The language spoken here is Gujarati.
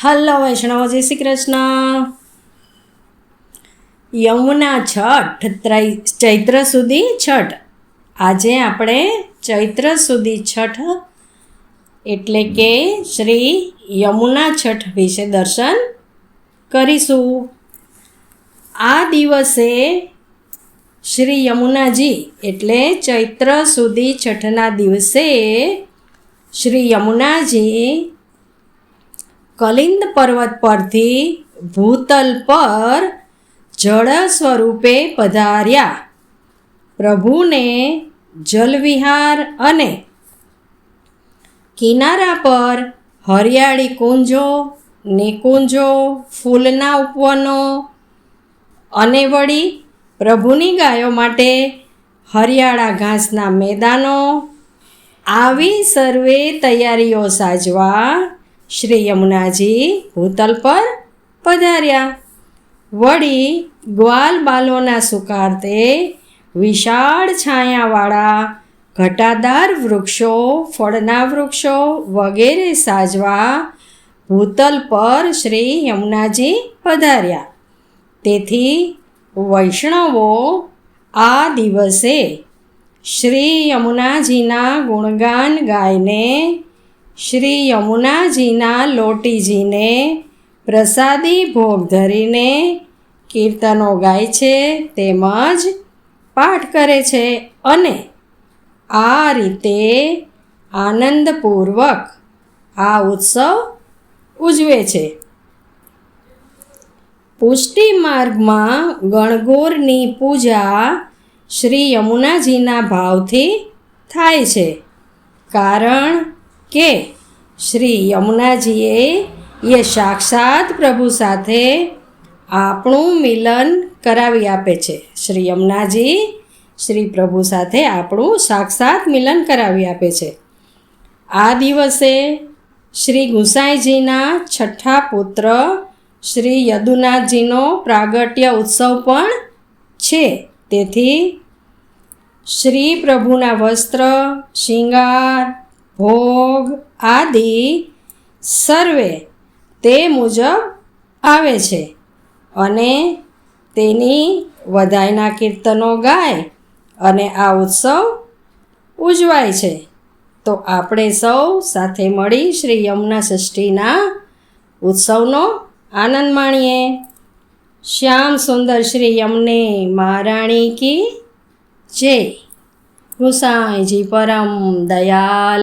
હલો વૈષ્ણવ, જય શ્રી કૃષ્ણ. યમુના છઠ, ચૈત્ર સુધી છઠ. આજે આપણે ચૈત્ર સુધી છઠ એટલે કે શ્રી યમુના છઠ વિશે દર્શન કરીશું. આ દિવસે શ્રી યમુનાજી એટલે ચૈત્ર સુધી છઠના દિવસે શ્રી યમુનાજી કલિંદ પર્વત પરથી ભૂતલ પર જળ સ્વરૂપે પધાર્યા. પ્રભુને જલવિહાર અને કિનારા પર હરિયાળી કુંજો, નિકુંજો, ફૂલના ઉપવનો અને વળી પ્રભુની ગાયો માટે હરિયાળા ઘાસના મેદાનો, આવી સર્વે તૈયારીઓ સાજવા શ્રી યમુનાજી ભૂતલ પર પધાર્યા. વળી ગ્વાલ બાલોના સુકાર્તે વિશાળ છાયાવાળા ઘટાદાર વૃક્ષો, ફળના વૃક્ષો વગેરે સાજવા ભૂતલ પર શ્રી યમુનાજી પધાર્યા. તેથી વૈષ્ણવો આ દિવસે શ્રી યમુનાજીના ગુણગાન ગાઈને શ્રી યમુનાજીના લોટીજીને પ્રસાદી ભોગ ધરીને કીર્તનો ગાય છે, તેમજ પાઠ કરે છે અને આ રીતે આનંદપૂર્વક આ ઉત્સવ ઉજવે છે. પુષ્ટિ માર્ગમાં ગણગોરની પૂજા શ્રી યમુનાજીના ભાવથી થાય છે, કારણ કે શ્રી યમુનાજીએ સાક્ષાત પ્રભુ સાથે આપણું મિલન કરાવી આપે છે. શ્રી યમુનાજી શ્રી પ્રભુ સાથે આપણું સાક્ષાત મિલન કરાવી આપે છે. આ દિવસે શ્રી ગુસાઈજીના છઠ્ઠા પુત્ર શ્રી યદુનાથજીનો પ્રાગટ્ય ઉત્સવ પણ છે. તેથી શ્રી પ્રભુના વસ્ત્ર, શિંગાર, ભોગ આદિ સર્વે તે મુજબ આવે છે અને તેની વધાઈના કીર્તનો ગાય અને આ ઉત્સવ ઉજવાય છે. તો આપણે સૌ સાથે મળી શ્રી યમુના ષષ્ઠીના ઉત્સવનો આનંદ માણીએ. શ્યામ સુંદર શ્રી યમને મહારાણી કી જય. ગુસાઈજી પરમ દયાલ.